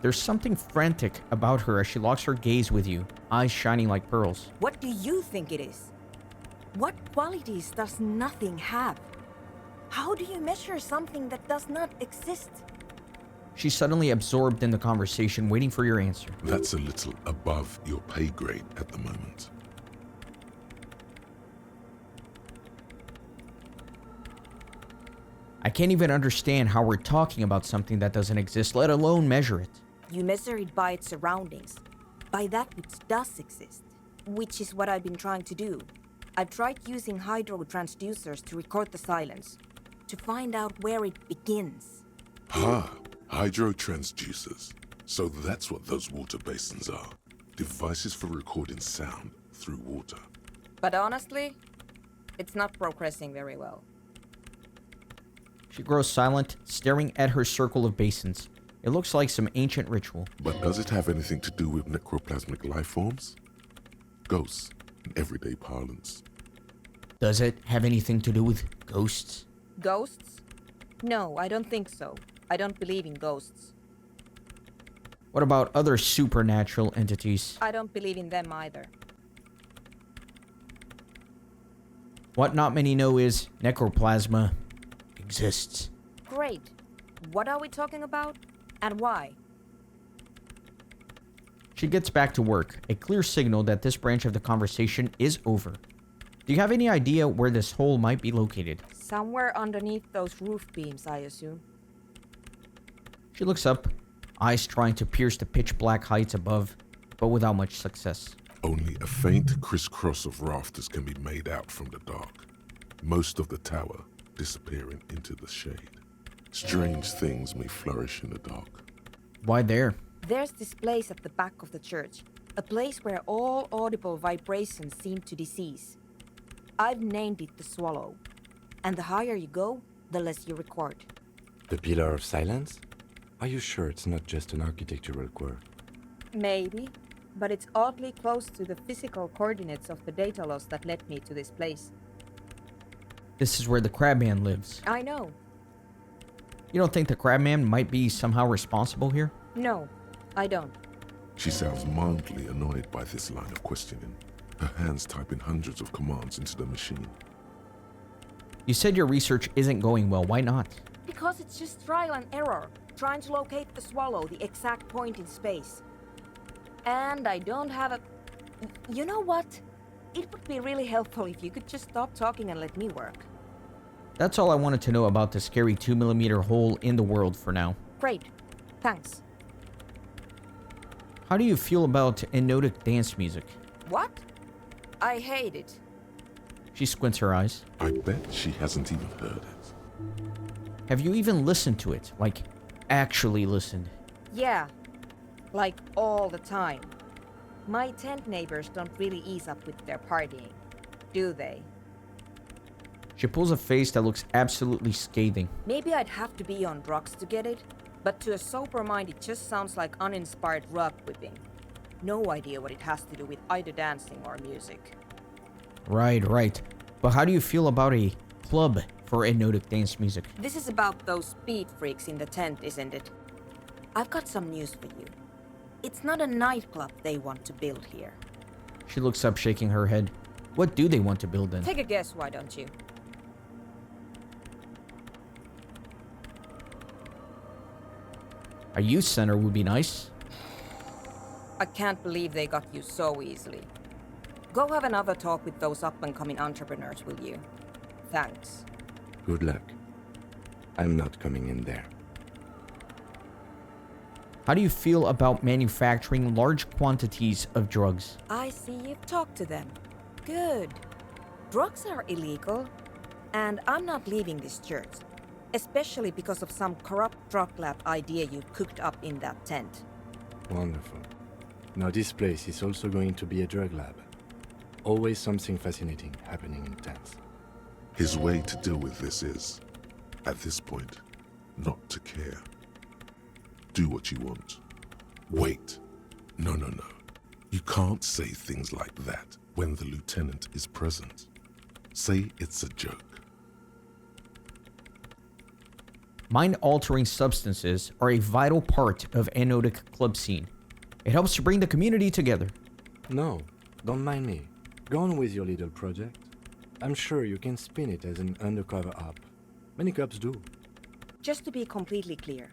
There's something frantic about her as she locks her gaze with you, eyes shining like pearls. What do you think it is? What qualities does nothing have? How do you measure something that does not exist? She's suddenly absorbed in the conversation, waiting for your answer. That's a little above your pay grade at the moment. I can't even understand how we're talking about something that doesn't exist, let alone measure it. You measure it by its surroundings, by that which does exist, which is what I've been trying to do. I've tried using hydro transducers to record the silence, to find out where it begins. Hydro transducers. So that's what those water basins are. Devices for recording sound through water. But honestly, it's not progressing very well. She grows silent, staring at her circle of basins. It looks like some ancient ritual. But does it have anything to do with necroplasmic life forms? Ghosts, in everyday parlance. Does it have anything to do with ghosts? Ghosts? No, I don't think so. I don't believe in ghosts. What about other supernatural entities? I don't believe in them either. What not many know is necroplasma exists. Great. What are we talking about? And why? She gets back to work, a clear signal that this branch of the conversation is over. Do you have any idea where this hole might be located? Somewhere underneath those roof beams, I assume. She looks up, eyes trying to pierce the pitch black heights above, but without much success. Only a faint crisscross of rafters can be made out from the dark. Most of the tower disappearing into the shade. Strange things may flourish in the dark. Why there? There's this place at the back of the church, a place where all audible vibrations seem to decease. I've named it the Swallow, and the higher you go, the less you record. The Pillar of Silence? Are you sure it's not just an architectural quirk? Maybe, but it's oddly close to the physical coordinates of the data loss that led me to this place. This is where the Crabman lives. I know. You don't think the Crabman might be somehow responsible here? No, I don't. She sounds mildly annoyed by this line of questioning, her hands typing hundreds of commands into the machine. You said your research isn't going well. Why not? Because it's just trial and error, trying to locate the Swallow, the exact point in space. And I don't have a... You know what? It would be really helpful if you could just stop talking and let me work. That's all I wanted to know about the scary 2mm hole in the world for now. Great. Thanks. How do you feel about enotic dance music? What? I hate it. She squints her eyes. I bet she hasn't even heard it. Have you even listened to it? Like, actually listened? Yeah. Like all the time. My tent neighbors don't really ease up with their partying, do they? She pulls a face that looks absolutely scathing. Maybe I'd have to be on drugs to get it, but to a sober mind it just sounds like uninspired rug whipping. No idea what it has to do with either dancing or music. Right. But how do you feel about a club for enotic dance music? This is about those speed freaks in the tent, isn't it? I've got some news for you. It's not a nightclub they want to build here. She looks up, shaking her head. What do they want to build then? Take a guess, why don't you? A youth center would be nice. I can't believe they got you so easily. Go have another talk with those up-and-coming entrepreneurs, will you? Thanks. Good luck. I'm not coming in there. How do you feel about manufacturing large quantities of drugs? I see you've talked to them. Good. Drugs are illegal, and I'm not leaving this church, especially because of some corrupt drug lab idea you cooked up in that tent. Wonderful. Now this place is also going to be a drug lab. Always something fascinating happening in tents. His way to deal with this is, at this point, not to care. Do what you want. Wait. No. You can't say things like that when the lieutenant is present. Say it's a joke. Mind-altering substances are a vital part of enotic club scene. It helps to bring the community together. No, don't mind me. Go on with your little project. I'm sure you can spin it as an undercover op. Many clubs do. Just to be completely clear,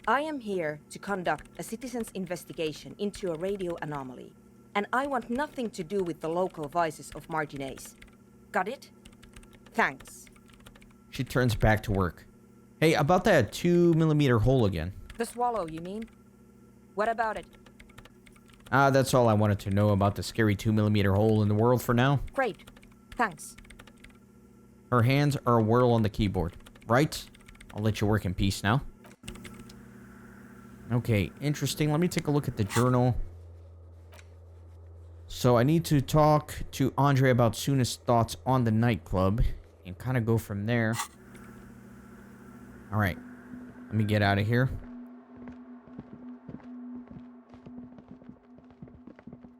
I am here to conduct a citizen's investigation into a radio anomaly, and I want nothing to do with the local vices of Martinez. Got it? Thanks. She turns back to work. Hey, about that 2mm hole again. The swallow, you mean? What about it? That's all I wanted to know about the scary 2mm hole in the world for now. Great. Thanks. Her hands are a whirl on the keyboard. Right? I'll let you work in peace now. Okay, interesting. Let me take a look at the journal. So I need to talk to Andre about Suna's thoughts on the nightclub and kind of go from there. Alright, let me get out of here.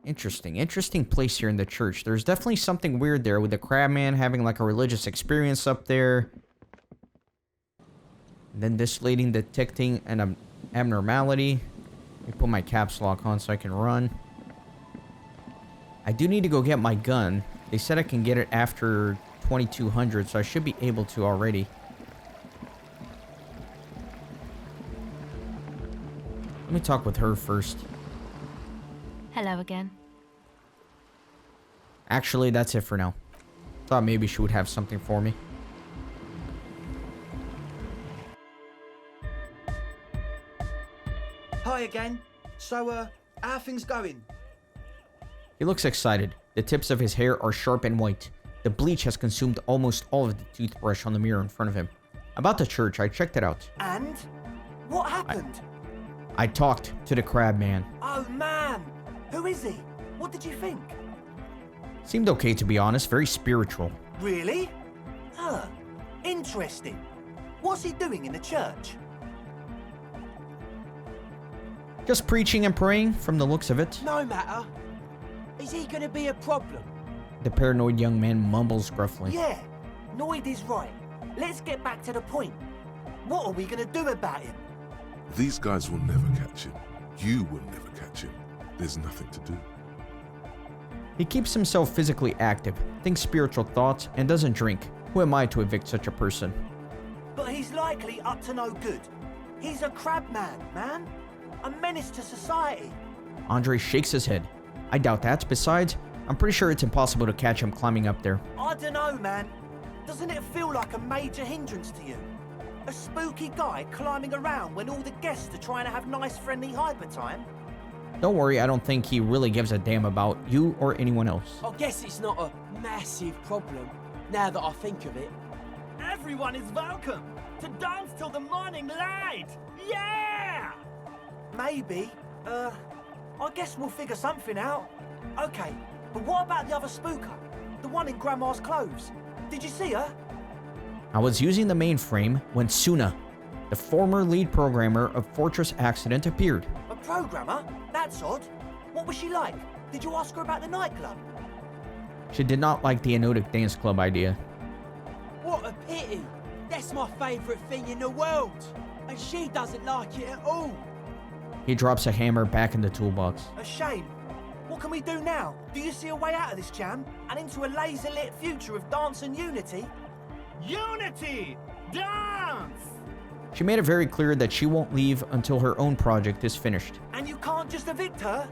Interesting place here in the church. There's definitely something weird there with the crabman having like a religious experience up there. And then this lady detecting an abnormality. Let me put my caps lock on so I can run. I do need to go get my gun. They said I can get it after 2200, so I should be able to already. Let me talk with her first. Hello again. Actually, that's it for now. Thought maybe she would have something for me. Hi again. So, how are things going? He looks excited. The tips of his hair are sharp and white. The bleach has consumed almost all of the toothbrush on the mirror in front of him. About the church, I checked it out. And? What happened? I talked to the crab man. Oh, man. Who is he? What did you think? Seemed okay, to be honest. Very spiritual. Really? Huh. Interesting. What's he doing in the church? Just preaching and praying, from the looks of it. No matter. Is he gonna be a problem? The paranoid young man mumbles gruffly. Yeah. Noid is right. Let's get back to the point. What are we gonna do about him? These guys will never catch him. You will never catch him. There's nothing to do. He keeps himself physically active, thinks spiritual thoughts, and doesn't drink. Who am I to evict such a person? But he's likely up to no good. He's a crab man. A menace to society. Andre shakes his head. I doubt that. Besides, I'm pretty sure it's impossible to catch him climbing up there. I dunno, man. Doesn't it feel like a major hindrance to you? A spooky guy climbing around when all the guests are trying to have nice friendly hyper time? Don't worry, I don't think he really gives a damn about you or anyone else. I guess it's not a massive problem, now that I think of it. Everyone is welcome to dance till the morning light. Yeah! Maybe. I guess we'll figure something out. Okay, but what about the other spooker? The one in Grandma's clothes? Did you see her? I was using the mainframe when Suna, the former lead programmer of Fortress Accident, appeared. A programmer? That's odd. What was she like? Did you ask her about the nightclub? She did not like the Enotic Dance Club idea. What a pity. That's my favourite thing in the world. And she doesn't like it at all. He drops a hammer back in the toolbox. A shame. What can we do now? Do you see a way out of this jam? And into a laser-lit future of dance and unity? Unity! Dance! She made it very clear that she won't leave until her own project is finished. And you can't just evict her?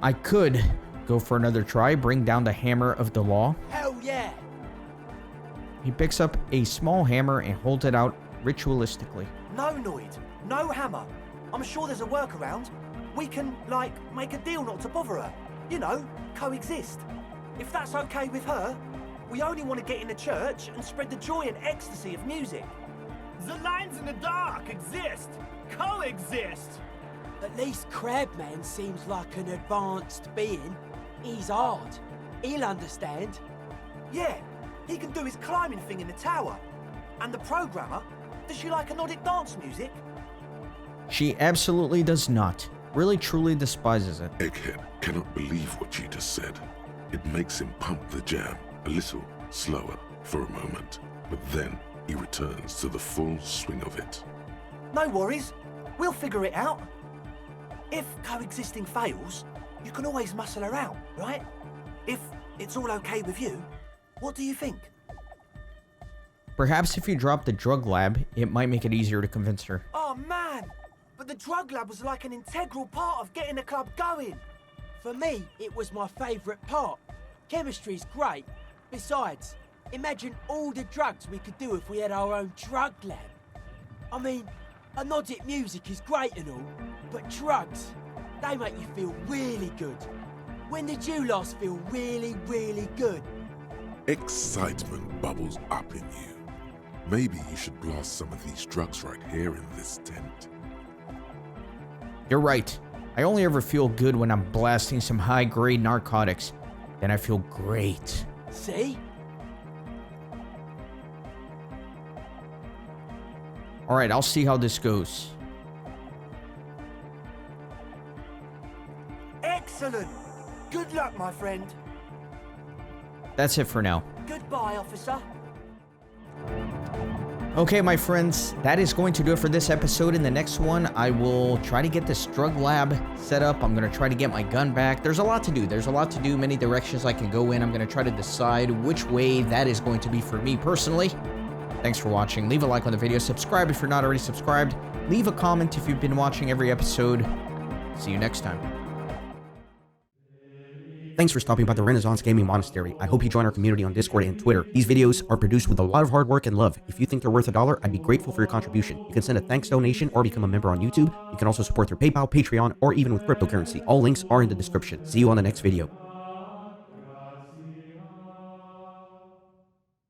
I could go for another try, bring down the hammer of the law. Hell yeah. He picks up a small hammer and holds it out ritualistically. No, Noid. No hammer. I'm sure there's a workaround. We can, like, make a deal not to bother her. You know, coexist. If that's okay with her, we only want to get in the church and spread the joy and ecstasy of music. The lines in the dark exist. Coexist. At least Crabman seems like an advanced being. He's hard. He'll understand. Yeah, he can do his climbing thing in the tower. And the programmer, does she like Nordic dance music? She absolutely does not. Really truly despises it. Egghead cannot believe what you just said. It makes him pump the jam a little slower for a moment, but then he returns to the full swing of it. No worries. We'll figure it out. If coexisting fails, you can always muscle her out, right? If it's all okay with you, what do you think? Perhaps if you drop the drug lab, it might make it easier to convince her. Oh man, but the drug lab was like an integral part of getting the club going. For me, it was my favourite part. Chemistry's great. Besides, Imagine all the drugs we could do if we had our own drug lab. I mean, anodic music is great and all, but drugs, they make you feel really good. When did you last feel really, really good? Excitement bubbles up in you. Maybe you should blast some of these drugs right here in this tent. You're right. I only ever feel good when I'm blasting some high-grade narcotics. Then I feel great. See? Alright, I'll see how this goes. Excellent. Good luck, my friend. That's it for now. Goodbye, officer. Okay, my friends, that is going to do it for this episode. In the next one, I will try to get this drug lab set up. I'm going to try to get my gun back. There's a lot to do. There's a lot to do, many directions I can go in. I'm going to try to decide which way that is going to be for me personally. Thanks for watching. Leave a like on the video. Subscribe if you're not already subscribed. Leave a comment if you've been watching every episode. See you next time. Thanks for stopping by the Renaissance Gaming Monastery. I hope you join our community on Discord and Twitter. These videos are produced with a lot of hard work and love. If you think they're worth $1, I'd be grateful for your contribution. You can send a thanks donation or become a member on YouTube. You can also support through PayPal, Patreon, or even with cryptocurrency. All links are in the description. See you on the next video.